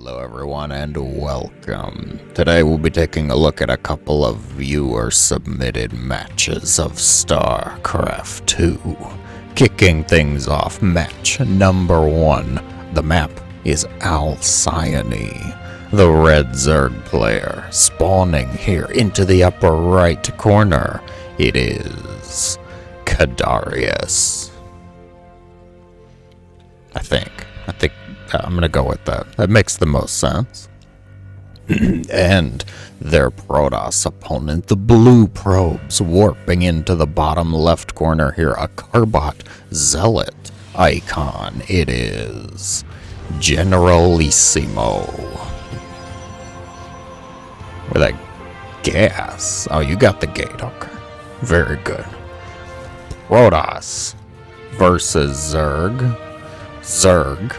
Hello everyone and welcome. Today we'll be taking a look at a couple of viewer-submitted matches of StarCraft 2. Kicking things off, match number 1. The map is Alcyone, the red Zerg player. Spawning here into the upper right corner, it is Kadarius. I think I'm gonna go with that. That makes the most sense. And their Protoss opponent, the blue probes, warping into the bottom left corner here, a Carbot Zealot icon. It is Generalissimo. With a gas. Oh, you got the gate. Okay. Very good. Protoss versus Zerg. Zerg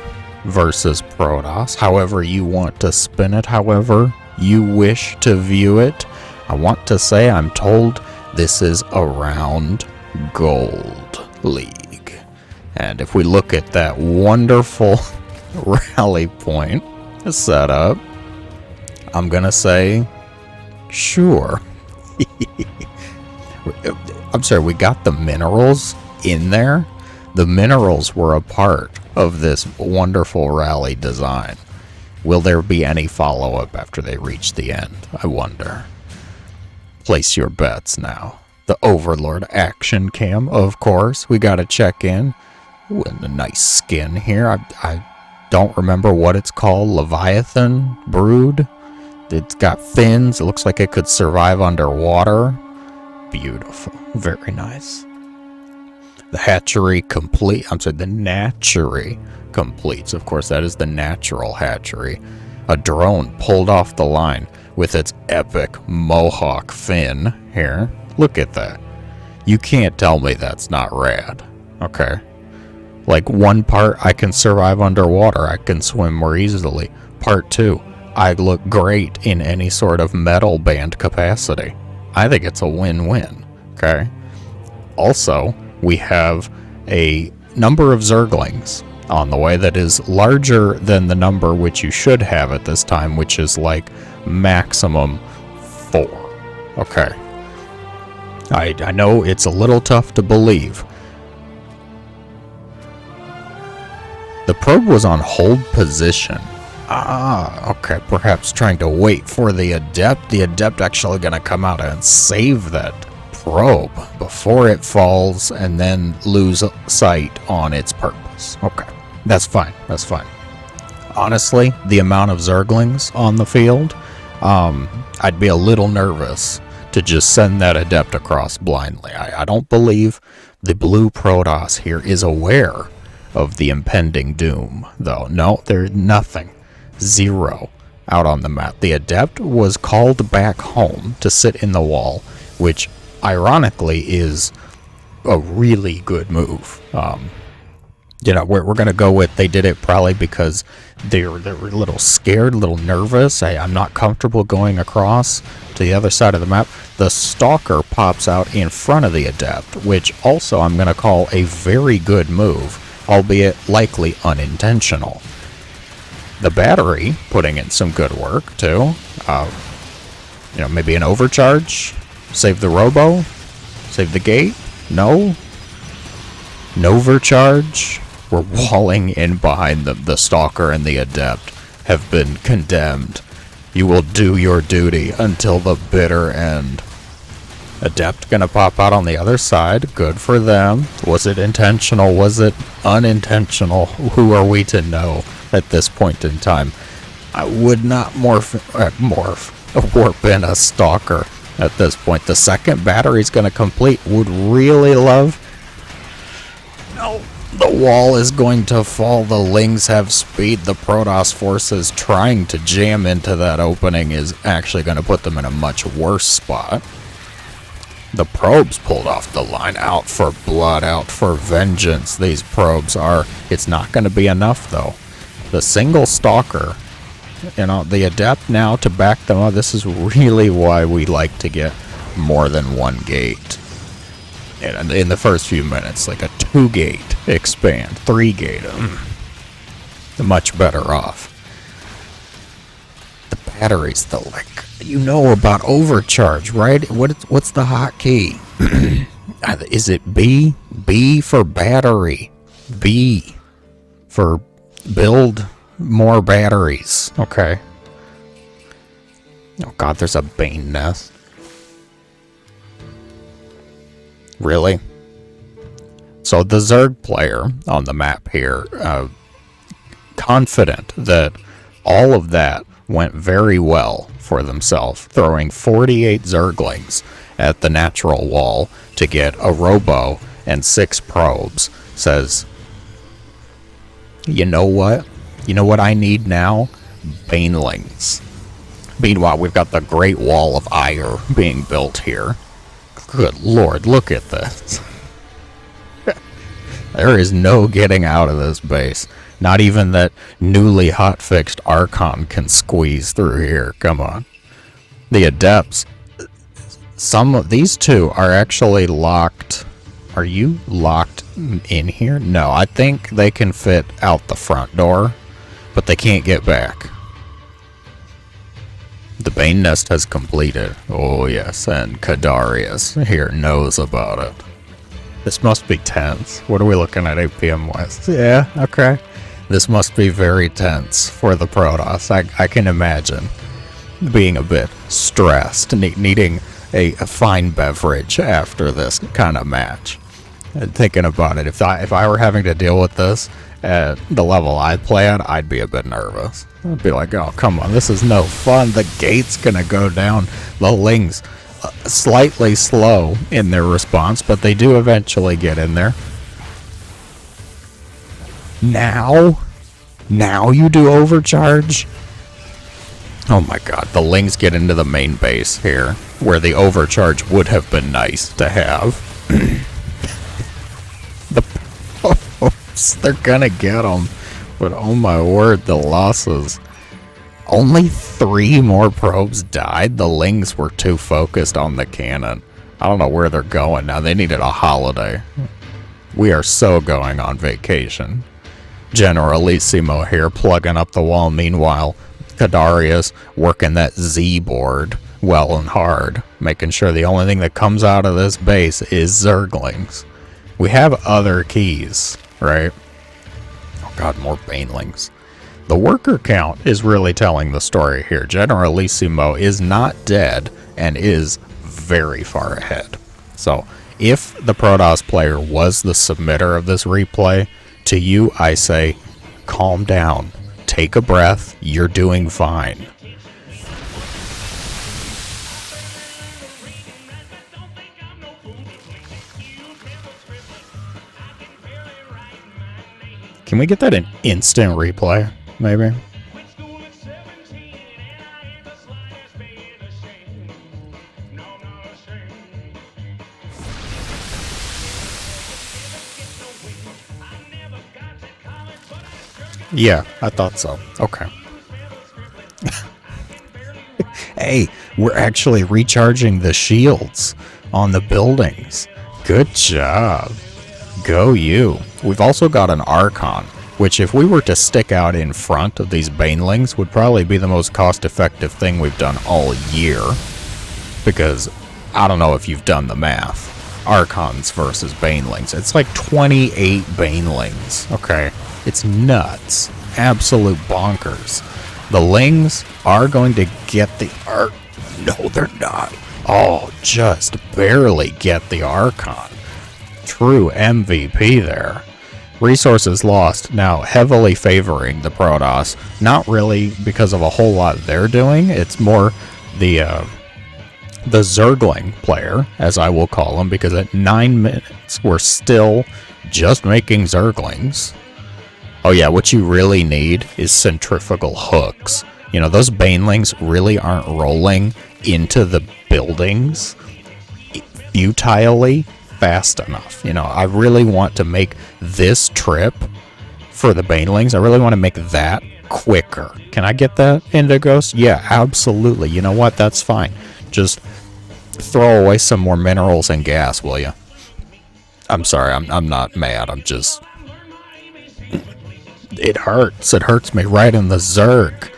versus Protoss, however you want to spin it, however you wish to view it. I want to say I'm told this is around Gold League. And if we look at that wonderful rally point setup, I'm gonna say sure. I'm sorry, we got the minerals in there. The minerals were a part of this wonderful rally design. Will there be any follow-up after they reach the end? I wonder. Place your bets now. The Overlord action cam, of course. We gotta check in. Ooh, and a nice skin here. I don't remember what it's called. Leviathan Brood. It's got fins. It looks like it could survive underwater. Beautiful. Very nice. The hatchery complete. I'm sorry, the natchery completes. Of course, that is the natural hatchery. A drone pulled off the line with its epic mohawk fin here. Look at that. You can't tell me that's not rad. Okay. Like, one part, I can survive underwater. I can swim more easily. Part 2, I look great in any sort of metal band capacity. I think it's a win-win. Okay. Also, we have a number of Zerglings on the way that is larger than the number which you should have at this time, which is like maximum 4. Okay. I know it's a little tough to believe. The probe was on hold position. Okay, perhaps trying to wait for the Adept. The Adept actually gonna come out and save that probe before it falls and then lose sight on its purpose. Okay, that's fine. That's fine. Honestly, the amount of Zerglings on the field, I'd be a little nervous to just send that Adept across blindly. I don't believe the blue Protoss here is aware of the impending doom, though. No, there's nothing. 0 out on the map. The Adept was called back home to sit in the wall, which ironically is a really good move. We're gonna go with they did it probably because they were a little scared, a little nervous. I'm not comfortable going across to the other side of the map. The Stalker pops out in front of the Adept, which also I'm gonna call a very good move, albeit likely unintentional. The battery putting in some good work too. Maybe an overcharge. Save the robo? Save the gate? No? Novercharge? We're walling in behind them. The Stalker and the Adept have been condemned. You will do your duty until the bitter end. Adept gonna pop out on the other side. Good for them. Was it intentional? Was it unintentional? Who are we to know at this point in time? I would not warp in a Stalker. At this point, the second battery's going to complete. Would really love. No, the wall is going to fall. The Lings have speed. The Protoss forces trying to jam into that opening is actually going to put them in a much worse spot. The probes pulled off the line. Out for blood, out for vengeance. These probes are. It's not going to be enough, though. The single Stalker. The Adept now to back them up. This is really why we like to get more than one gate in the first few minutes. Like a 2-gate expand, 3-gate. Much better off. batteries, though. Like, you know about overcharge, right? What's the hotkey? Is it B? B for battery. B for build more batteries. Okay. Oh god, there's a Bane nest. Really? So the Zerg player on the map here, confident that all of that went very well for themselves, throwing 48 Zerglings at the natural wall to get a robo and 6 probes, says, you know what? You know what I need now? Banelings. Meanwhile, we've got the Great Wall of Ire being built here. Good lord, look at this. There is no getting out of this base. Not even that newly hotfixed Archon can squeeze through here. Come on. The Adepts. Some of these two are actually locked. Are you locked in here? No, I think they can fit out the front door, but they can't get back. The Bane Nest has completed. Oh yes, and Kadarius here knows about it. This must be tense. What are we looking at, 8 p.m. West? Yeah, okay. This must be very tense for the Protoss. I can imagine being a bit stressed, needing a fine beverage after this kind of match. And thinking about it, if I were having to deal with this at the level I play at, I'd be a bit nervous. I'd be like, oh, come on, this is no fun. The gate's gonna go down. The Lings slightly slow in their response, but they do eventually get in there. Now you do overcharge? Oh my god, the Lings get into the main base here, where the overcharge would have been nice to have. The probes, they're gonna get them, but oh my word, the losses. Only 3 more probes died. The Lings were too focused on the cannon. I don't know where they're going now. They needed a holiday. We are so going on vacation. Generalissimo here plugging up the wall. Meanwhile, Kadarius working that Z board well and hard, making sure the only thing that comes out of this base is Zerglings. We have other keys, right? Oh god, more Banelings. The worker count is really telling the story here. Generalissimo is not dead and is very far ahead. So, if the Protoss player was the submitter of this replay, to you I say, calm down. Take a breath. You're doing fine. Can we get that in instant replay, maybe? Yeah, I thought so. Okay. Hey, we're actually recharging the shields on the buildings. Good job. Go you. We've also got an Archon, which if we were to stick out in front of these Banelings would probably be the most cost-effective thing we've done all year. Because, I don't know if you've done the math. Archons versus Banelings. It's like 28 Banelings, okay? It's nuts. Absolute bonkers. The Lings are going to get the No, they're not. Oh, just barely get the Archon. True MVP there. Resources lost, now heavily favoring the Protoss. Not really because of a whole lot they're doing. It's more the Zergling player, as I will call him, because at 9 minutes we're still just making Zerglings. Oh yeah, what you really need is centrifugal hooks. You know, those Banelings really aren't rolling into the buildings futilely fast enough. You know, I really want to make this trip for the Banelings, I really want to make that quicker. Can I get that, Indigos? Yeah, absolutely. You know what? That's fine. Just throw away some more minerals and gas, will you? I'm sorry, I'm not mad. I'm just... It hurts. It hurts me right in the Zerg.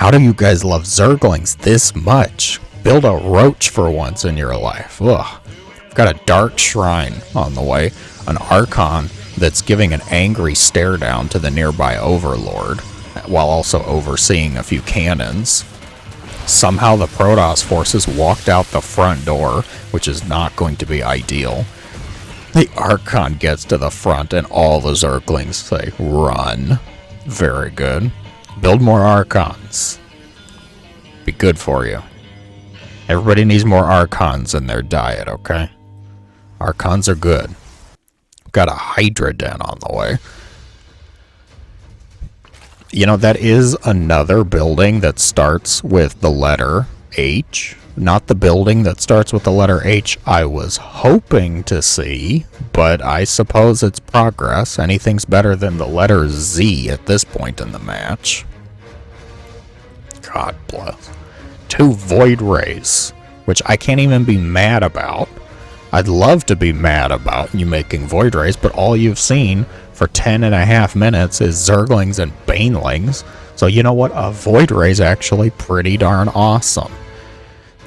How do you guys love Zerglings this much? Build a roach for once in your life. Ugh. I've got a dark shrine on the way. An Archon that's giving an angry stare down to the nearby Overlord, while also overseeing a few cannons. Somehow the Protoss forces walked out the front door, which is not going to be ideal. The Archon gets to the front and all the Zerglings say, run. Very good. Build more Archons. Be good for you. Everybody needs more Archons in their diet, okay? Archons are good. Got a Hydra Den on the way. You know, that is another building that starts with the letter H. Not the building that starts with the letter H I was hoping to see, but I suppose it's progress. Anything's better than the letter Z at this point in the match. God bless. 2 Void Rays, which I can't even be mad about. I'd love to be mad about you making Void Rays, but all you've seen for 10.5 minutes is Zerglings and Banelings. So you know what? A Void Ray is actually pretty darn awesome.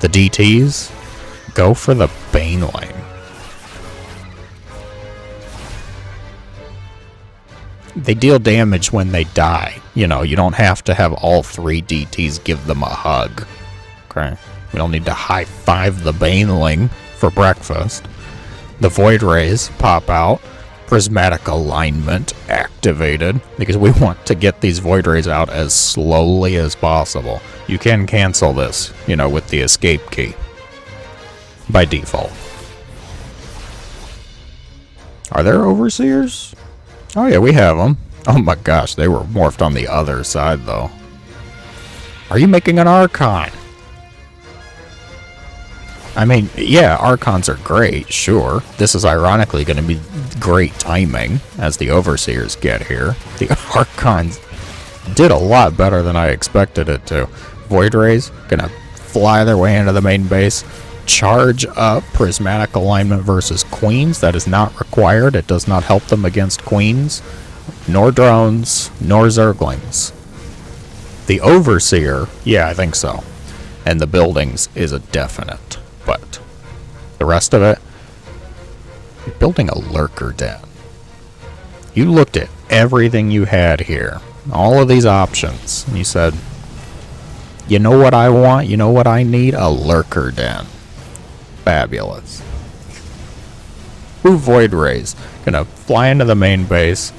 The DTs, go for the Baneling. They deal damage when they die. You know, you don't have to have all 3 DTs give them a hug. Okay? We don't need to high-five the Baneling for breakfast. The Void Rays pop out. Prismatic Alignment activated, because we want to get these Void Rays out as slowly as possible. You can cancel this, you know, with the escape key. By default. Are there Overseers? Oh yeah, we have them. Oh my gosh, they were morphed on the other side, though. Are you making an Archon? I mean, yeah, Archons are great, sure. This is ironically going to be great timing as the Overseers get here. The Archons did a lot better than I expected it to. Void Rays gonna fly their way into the main base, charge up Prismatic Alignment versus Queens. That is not required. It does not help them against Queens, nor drones, nor Zerglings. The Overseer, yeah, I think so. And the buildings is a definite. But the rest of it, you're building a lurker den. You looked at everything you had here, all of these options, and you said, you know what I want? You know what I need? A lurker den. Fabulous. 2 Void Rays gonna fly into the main base,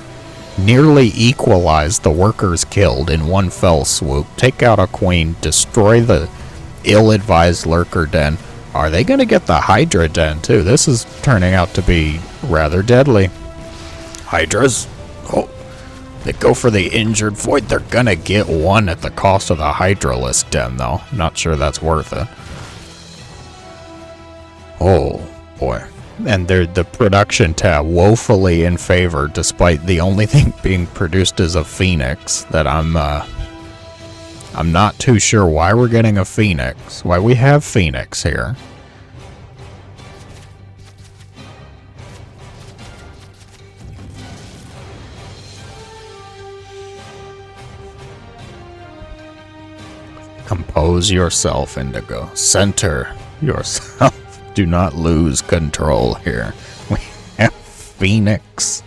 nearly equalize the workers killed in one fell swoop, take out a queen, destroy the ill-advised lurker den. Are they going to get the Hydra Den, too? This is turning out to be rather deadly. Hydras? Oh, they go for the injured Void. They're going to get one at the cost of the Hydraless Den, though. Not sure that's worth it. Oh, boy. And the production tab woefully in favor, despite the only thing being produced is a Phoenix that I'm not too sure why we're getting a Phoenix. Why we have Phoenix here. Compose yourself, Indigo. Center yourself. Do not lose control here. We have Phoenix.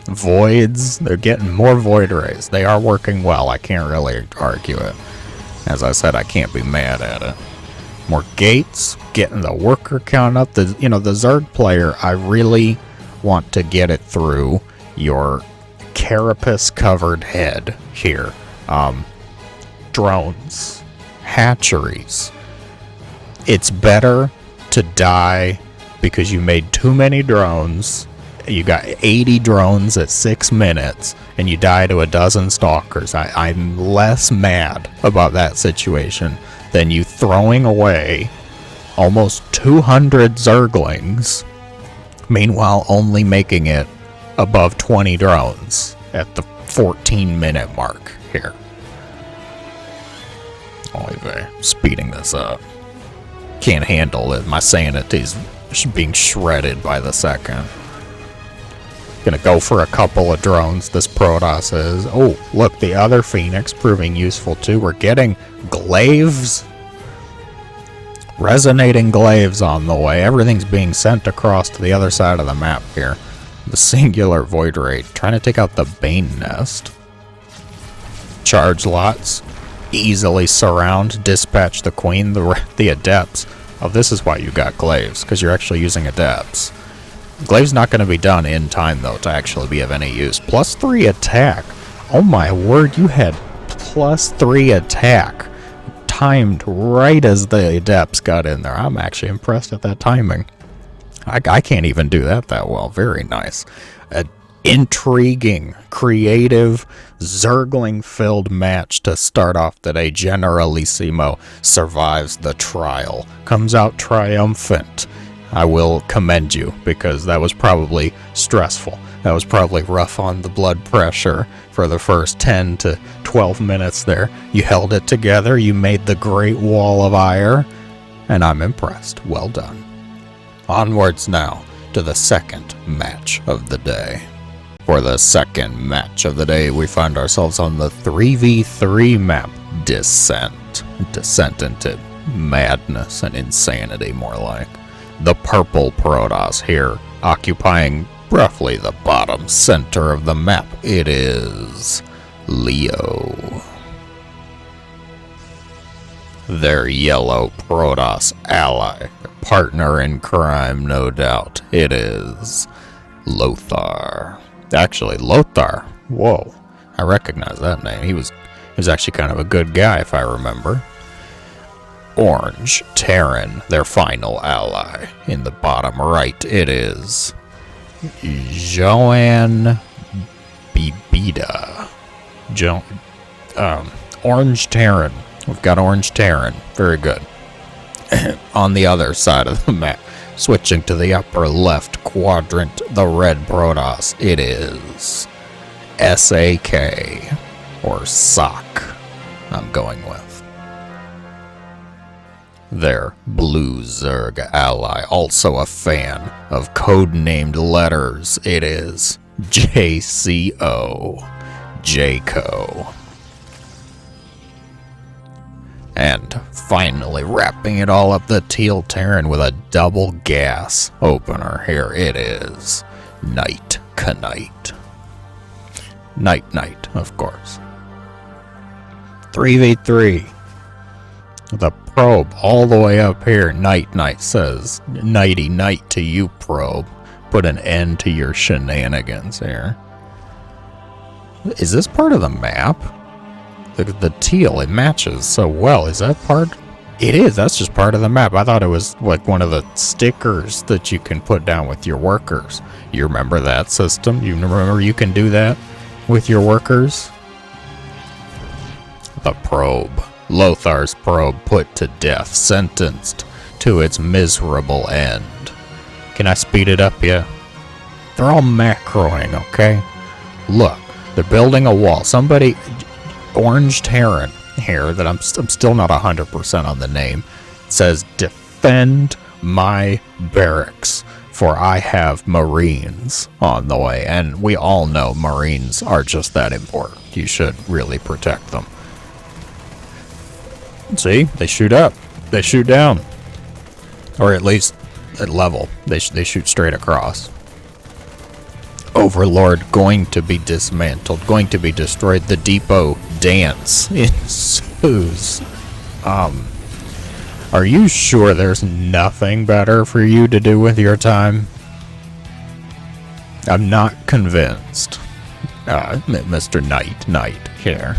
Voids. They're getting more Void Rays. They are working well. I can't really argue it. As I said, I can't be mad at it. More gates. Getting the worker count up. The Zerg player, I really want to get it through your carapace-covered head here. Drones. Hatcheries. It's better to die because you made too many drones. You got 80 drones at 6 minutes, and you die to a dozen stalkers. I'm less mad about that situation than you throwing away almost 200 Zerglings, meanwhile only making it above 20 drones at the 14-minute mark here. Anyway, speeding this up. Can't handle it. My sanity's being shredded by the second. Gonna go for a couple of drones, this Protoss is. Oh, look, the other Phoenix proving useful too. We're getting glaives. Resonating glaives on the way. Everything's being sent across to the other side of the map here. The singular void raid. Trying to take out the Bane nest. Charge lots. Easily surround. Dispatch the queen. The adepts. Oh, this is why you got glaives. Because you're actually using adepts. Glaive's not going to be done in time, though, to actually be of any use. +3 attack. Oh my word, you had +3 attack. Timed right as the adepts got in there. I'm actually impressed at that timing. I can't even do that well. Very nice. An intriguing, creative, Zergling-filled match to start off today. Generalissimo survives the trial. Comes out triumphant. I will commend you, because that was probably stressful. That was probably rough on the blood pressure for the first 10 to 12 minutes there. You held it together, you made the Great Wall of Ire, and I'm impressed. Well done. Onwards now to the second match of the day. For the second match of the day, we find ourselves on the 3v3 map, Descent. Descent into madness and insanity, more like. The purple Protoss here, occupying roughly the bottom center of the map. It is Leo. Their yellow Protoss ally, partner in crime, no doubt. It is Lothar. Actually, Lothar. Whoa, I recognize that name. He was actually kind of a good guy, if I remember. Orange Terran, their final ally. In the bottom right, it is Joanne Bibida. Orange Terran. We've got Orange Terran. Very good. On the other side of the map, switching to the upper left quadrant, the red Protoss, it is SAK, or SOC, I'm going with. Their blue Zerg ally, also a fan of codenamed letters, it is JCO, Jayco. And finally, wrapping it all up, the Teal Terran with a double gas opener here. It is Night Knight. Night, of course. 3v3. The probe all the way up here. Night says, Nighty night to you, probe. Put an end to your shenanigans here. Is this part of the map? The teal, it matches so well. Is that part? It is. That's just part of the map. I thought it was like one of the stickers that you can put down with your workers. You remember that system? You remember you can do that with your workers? The probe. Lothar's probe put to death. Sentenced to its miserable end. Can I speed it up yet? They're all macroing, okay? Look, they're building a wall. Somebody... Orange Terran here, that I'm still not 100% on the name, says, defend my barracks, for I have Marines on the way. And we all know Marines are just that important. You should really protect them. See? They shoot up. They shoot down. Or at least at level. They shoot straight across. Overlord going to be dismantled, going to be destroyed. The depot dance ensues. Are you sure there's nothing better for you to do with your time? I'm not convinced. Mr. Knight here.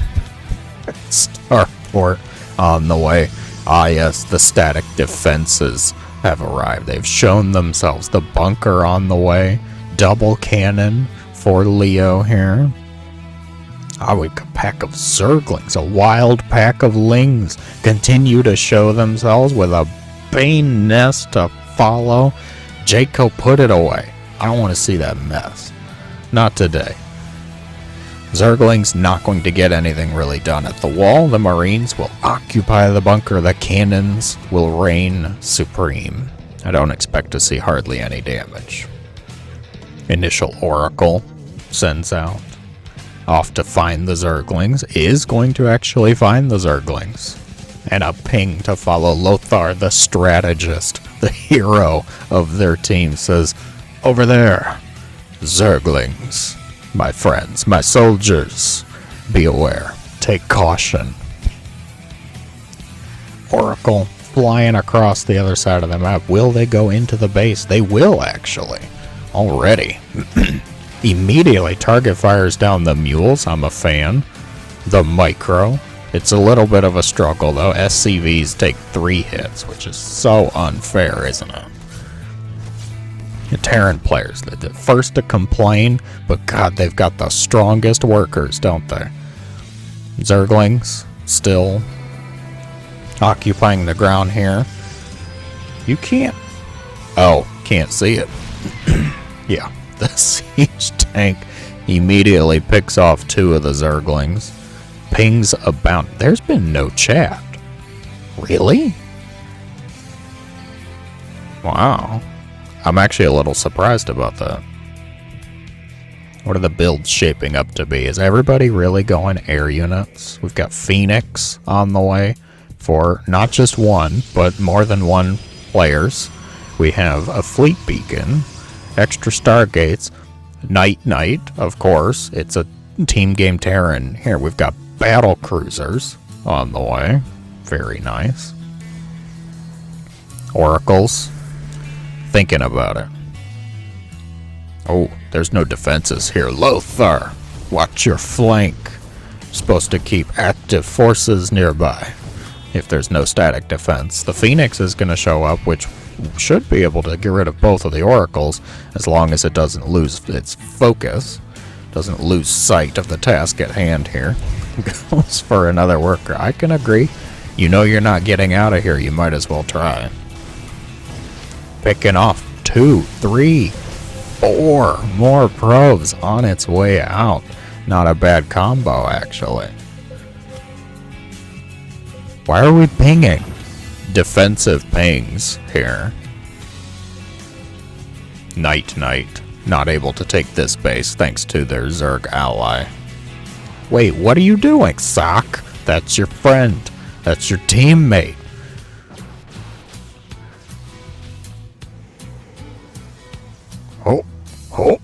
Starport on the way. Ah yes, the static defenses have arrived. They've shown themselves. The bunker on the way. Double cannon for Leo here. A pack of Zerglings, a wild pack of Lings continue to show themselves with a Bane nest to follow. Jayco, put it away. I don't want to see that mess. Not today. Zerglings not going to get anything really done at the wall. The Marines will occupy the bunker. The cannons will reign supreme. I don't expect to see hardly any damage. Initial Oracle sends out. Off to find the Zerglings. Is going to actually find the Zerglings. And a ping to follow Lothar, the strategist, the hero of their team, says, "Over there, Zerglings, my friends, my soldiers, be aware, take caution." Oracle flying across the other side of the map. Will they go into the base? They will, actually. Already. Immediately target fires down the mules. I'm a fan. The micro. It's a little bit of a struggle, though. SCVs take 3 hits, which is so unfair, isn't it? The Terran players, they're the first to complain, but God, they've got the strongest workers, don't they? Zerglings, still occupying the ground here. You can't... Oh, can't see it. Yeah, the siege tank immediately picks off 2 of the Zerglings. Pings about... There's been no chat. Really? Wow. I'm actually a little surprised about that. What are the builds shaping up to be? Is everybody really going air units? We've got Phoenix on the way for not just one, but more than one players. We have a fleet beacon, extra stargates, Night, of course. It's a team game Terran. Here, we've got battle cruisers on the way. Very nice. Oracles. Thinking about it. Oh, there's no defenses here. Lothar, watch your flank. Supposed to keep active forces nearby. If there's no static defense, the Phoenix is going to show up, which should be able to get rid of both of the Oracles, as long as it doesn't lose its focus, doesn't lose sight of the task at hand here. Goes for another worker. I can agree. You know you're not getting out of here, you might as well try. Picking off 2, 3, 4 more probes on its way out. Not a bad combo, actually. Why are we pinging? Defensive pings here. Night, not able to take this base thanks to their Zerg ally. Wait, what are you doing, Sock? That's your friend. That's your teammate. Oh.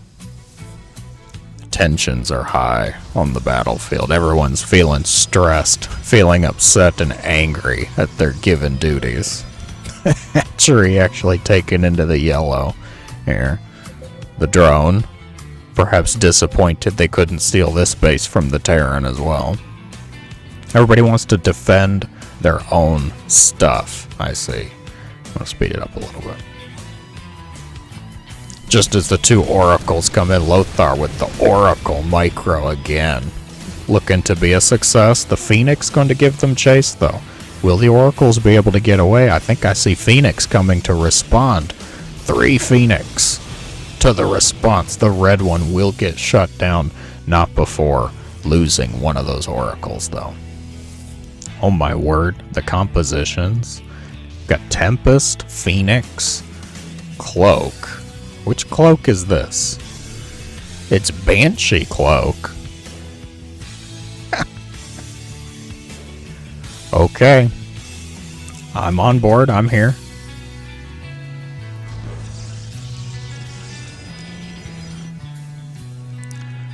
Tensions are high on the battlefield. Everyone's feeling stressed, feeling upset and angry at their given duties. Hatchery actually taken into the yellow here. The drone, perhaps disappointed they couldn't steal this base from the Terran as well. Everybody wants to defend their own stuff, I see. I'll speed it up a little bit. Just as the 2 Oracles come in, Lothar with the Oracle Micro again. Looking to be a success. The Phoenix going to give them chase, though. Will the Oracles be able to get away? I think I see Phoenix coming to respond. 3 Phoenix to the response. The red one will get shut down, not before losing one of those Oracles, though. Oh my word, the compositions. Got Tempest, Phoenix, Cloak. Which cloak is this? It's Banshee Cloak. Okay. I'm on board. I'm here.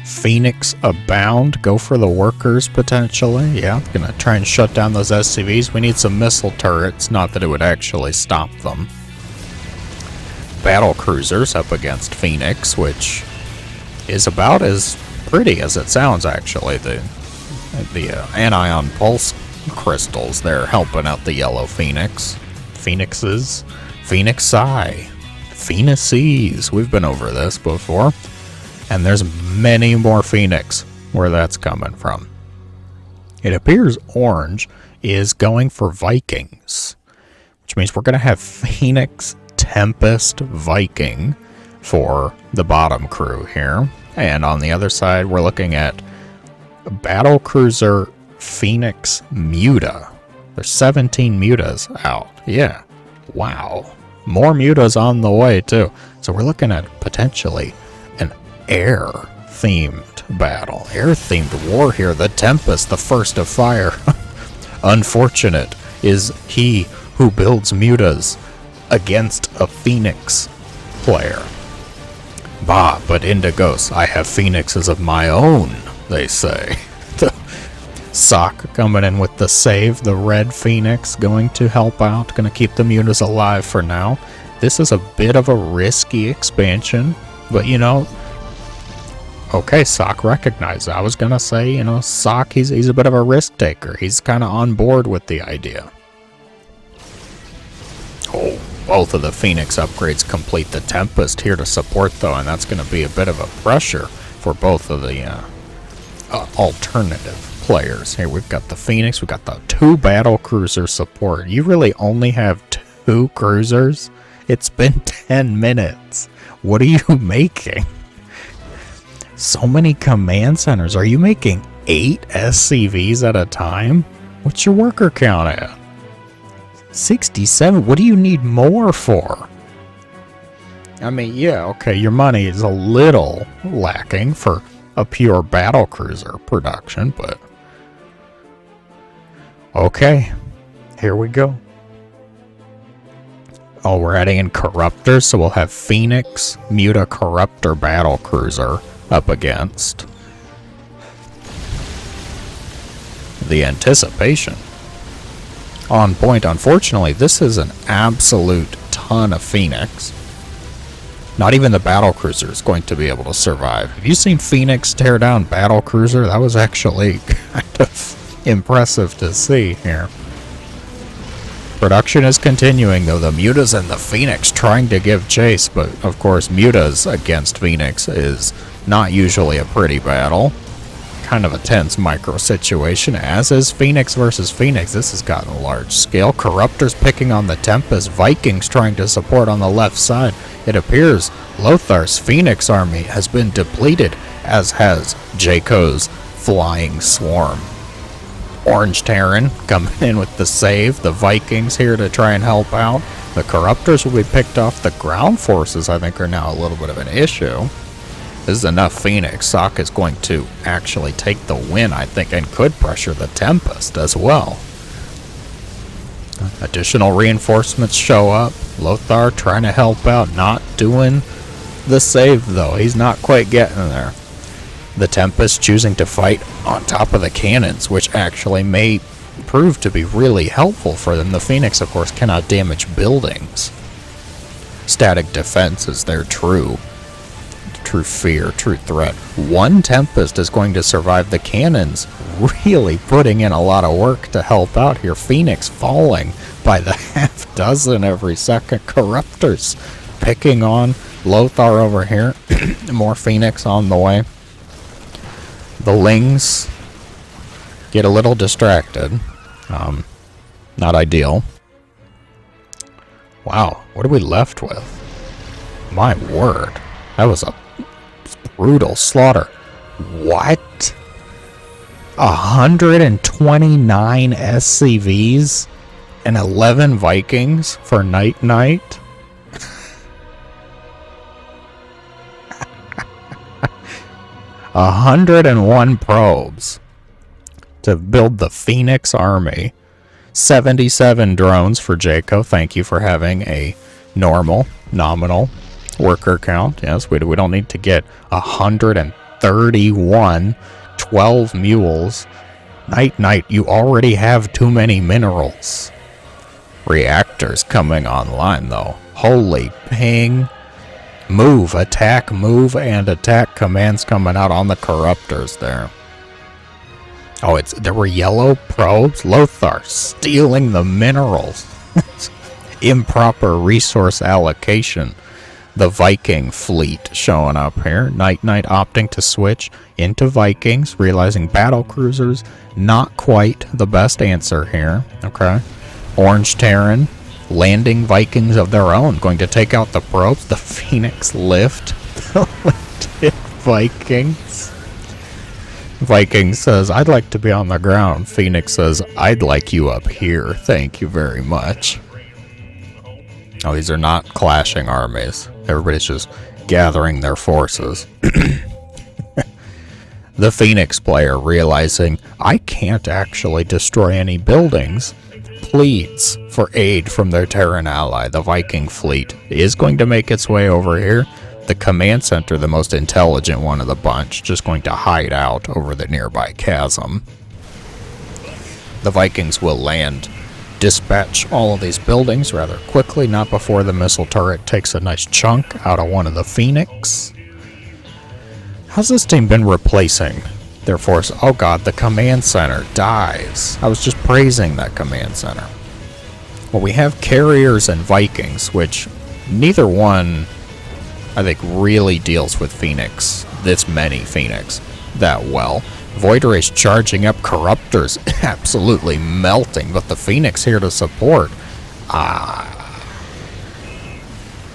Phoenix abound. Go for the workers, potentially. Yeah, gonna try and shut down those SCVs. We need some missile turrets. Not that it would actually stop them. Battle cruisers up against Phoenix, which is about as pretty as it sounds, actually. The anion pulse crystals there helping out the yellow Phoenix. Phoenixes. Phoenixi. Phoenices. We've been over this before. And there's many more Phoenix where that's coming from. It appears Orange is going for Vikings, which means we're going to have Phoenix Tempest Viking for the bottom crew here. And on the other side, we're looking at Battle Cruiser Phoenix Muta. There's 17 Mutas out. Yeah. Wow. More Mutas on the way, too. So we're looking at potentially an air-themed battle. Air-themed war here. The Tempest, the first to fire. Unfortunate is he who builds mutas against a Phoenix player. Bah, but Indigos, I have Phoenixes of my own, they say. The Sock coming in with the save, the red Phoenix going to help out, going to keep the mutas alive for now. This is a bit of a risky expansion, but you know, okay, Sock recognized. I was going to say, you know, Sock, he's a bit of a risk taker. He's kind of on board with the idea. Oh, both of the Phoenix upgrades complete. The Tempest here to support, though, and that's going to be a bit of a pressure for both of the alternative players. Here we've got the Phoenix, we've got the 2 battle cruiser support. You really only have 2 cruisers? It's been 10 minutes. What are you making? So many command centers. Are you making 8 SCVs at a time? What's your worker count at? 67. What do you need more for? I mean, yeah, okay, your money is a little lacking for a pure battle cruiser production, but okay, here we go. Oh, we're adding in Corruptors, so we'll have Phoenix, Muta, Corruptor, Battle Cruiser up against the Anticipation. On point, unfortunately, this is an absolute ton of Phoenix. Not even the Battle Cruiser is going to be able to survive. Have you seen Phoenix tear down Battle Cruiser? That was actually kind of impressive to see here. Production is continuing, though. The Mutas and the Phoenix trying to give chase, but of course Mutas against Phoenix is not usually a pretty battle. Kind of a tense micro situation, as is Phoenix versus Phoenix. This has gotten large scale. Corruptors picking on the Tempest. Vikings trying to support on the left side. It appears Lothar's Phoenix army has been depleted, as has Jaco's Flying Swarm. Orange Terran coming in with the save. The Vikings here to try and help out. The Corruptors will be picked off. The ground forces, I think, are now a little bit of an issue. This is enough Phoenix. Sock is going to actually take the win, I think, and could pressure the Tempest as well. Additional reinforcements show up. Lothar trying to help out, not doing the save, though. He's not quite getting there. The Tempest choosing to fight on top of the cannons, which actually may prove to be really helpful for them. The Phoenix, of course, cannot damage buildings. Static defense is their true fear, true threat. One Tempest is going to survive. The cannons really putting in a lot of work to help out here. Phoenix falling by the half dozen every second. Corruptors picking on Lothar over here. More Phoenix on the way. The Lings get a little distracted. Not ideal. Wow, what are we left with? My word, that was a brutal slaughter. What? 129 SCVs and 11 Vikings for Night Knight? 101 probes to build the Phoenix army. 77 drones for Jaco. Thank you for having a nominal worker count. Yes, we don't need to get 131, 12 mules. Night, you already have too many minerals. Reactors coming online, though. Holy ping. Move, attack, and attack commands coming out on the Corruptors there. Oh, there were yellow probes? Lothar stealing the minerals. Improper resource allocation. The Viking fleet showing up here. Night opting to switch into Vikings, realizing battle cruisers, not quite the best answer here. Okay. Orange Terran landing Vikings of their own, going to take out the probes. The Phoenix lift the lifted Vikings. Viking says, I'd like to be on the ground. Phoenix says, I'd like you up here. Thank you very much. Oh, these are not clashing armies. Everybody's just gathering their forces. The Phoenix player, realizing I can't actually destroy any buildings, pleads for aid from their Terran ally. The Viking fleet is going to make its way over here. The command center, the most intelligent one of the bunch, just going to hide out over the nearby chasm. The Vikings will land, dispatch all of these buildings rather quickly, not before the missile turret takes a nice chunk out of one of the Phoenix. How's this team been replacing their force? Oh god, the command center dies. I was just praising that command center. Well, we have carriers and Vikings, which neither one, I think, really deals with Phoenix, this many Phoenix, that well. Void Rays charging up, Corruptors absolutely melting, but the Phoenix here to support.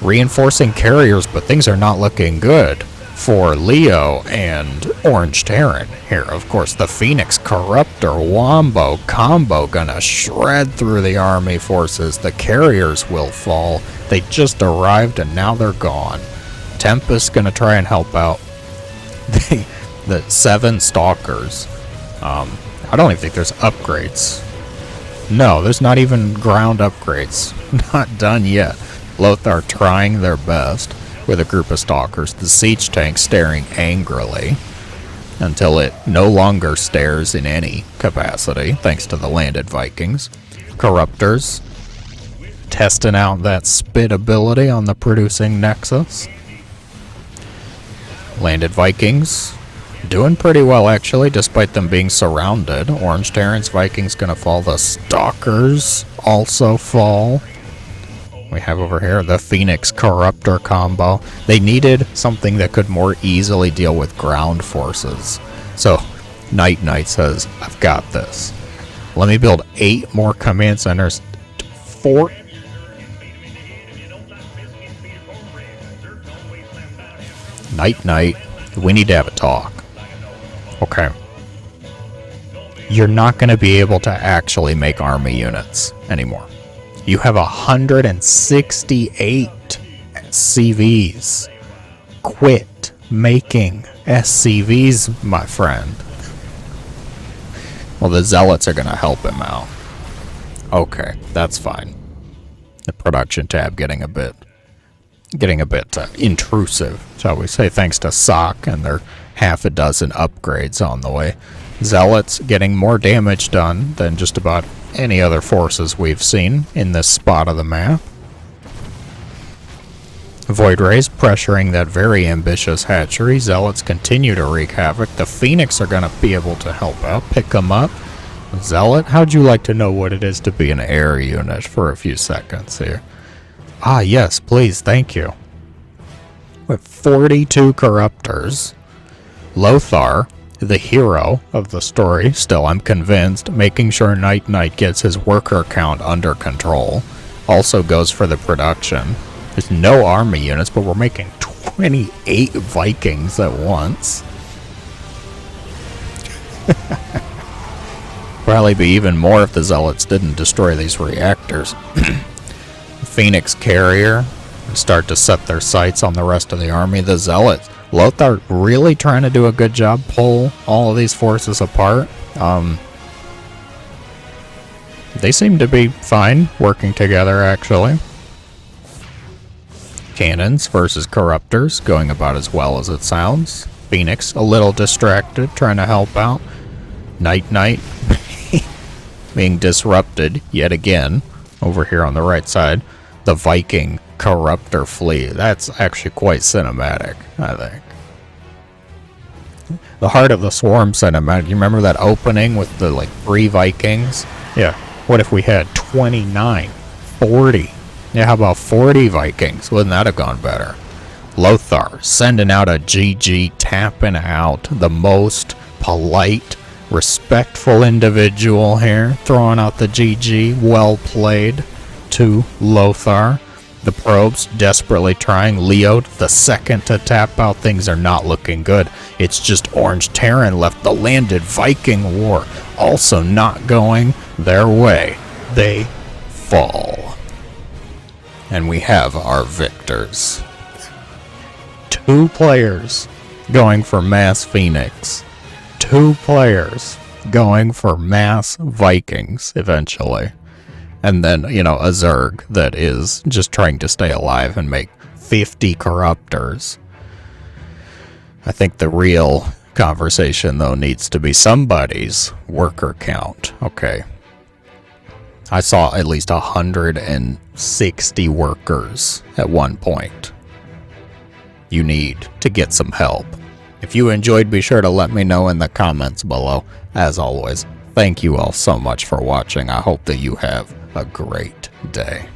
Reinforcing carriers, but things are not looking good for Leo and Orange Terran here. Of course, the Phoenix Corruptor Wombo combo gonna shred through the army forces. The carriers will fall. They just arrived and now they're gone. Tempest gonna try and help out. The 7 Stalkers. I don't even think there's upgrades. No, there's not even ground upgrades. Not done yet. Lothar trying their best with a group of Stalkers. The siege tank staring angrily until it no longer stares in any capacity, thanks to the landed Vikings. Corruptors testing out that spit ability on the producing Nexus. Landed Vikings doing pretty well, actually, despite them being surrounded. Orange Terran's Vikings gonna fall. The Stalkers also fall. We have over here the Phoenix Corruptor combo. They needed something that could more easily deal with ground forces. So, Night Knight says, I've got this. Let me build 8 more command centers. 4. Night Knight, we need to have a talk. Okay. You're not going to be able to actually make army units anymore. You have 168 SCVs. Quit making SCVs, my friend. Well, the Zealots are going to help him out. Okay, that's fine. The production tab getting a bit intrusive, shall we say, thanks to SOC and their half a dozen upgrades on the way. Zealots getting more damage done than just about any other forces we've seen in this spot of the map. Void Rays pressuring that very ambitious hatchery. Zealots continue to wreak havoc. The Phoenix are going to be able to help out, pick them up. Zealot, how'd you like to know what it is to be an air unit for a few seconds here? Ah, yes, please, thank you. With 42 Corruptors. Lothar, the hero of the story, still I'm convinced, making sure Night Knight gets his worker count under control. Also goes for the production. There's no army units, but we're making 28 Vikings at once. Probably be even more if the Zealots didn't destroy these reactors. Phoenix carrier start to set their sights on the rest of the army. The Zealots, Lothar really trying to do a good job, pull all of these forces apart. They seem to be fine working together, actually. Cannons versus Corruptors going about as well as it sounds. Phoenix a little distracted, trying to help out. Night Knight being disrupted yet again over here on the right side. The Viking Corruptor fleet. That's actually quite cinematic, I think. The Heart of the Swarm cinematic. You remember that opening with the 3 Vikings? Yeah. What if we had 29, 40? Yeah, how about 40 Vikings? Wouldn't that have gone better? Lothar sending out a GG, tapping out the most polite, respectful individual here, throwing out the GG. Well played to Lothar. The probes desperately trying. Leo the second to tap out. Things are not looking good. It's just Orange Terran left. The landed Viking war also not going their way. They fall. And we have our victors. 2 players going for mass Phoenix. 2 players going for mass Vikings eventually. And then, a Zerg that is just trying to stay alive and make 50 corruptors. I think the real conversation, though, needs to be somebody's worker count. Okay. I saw at least 160 workers at one point. You need to get some help. If you enjoyed, be sure to let me know in the comments below. As always, thank you all so much for watching. I hope that you have a great day.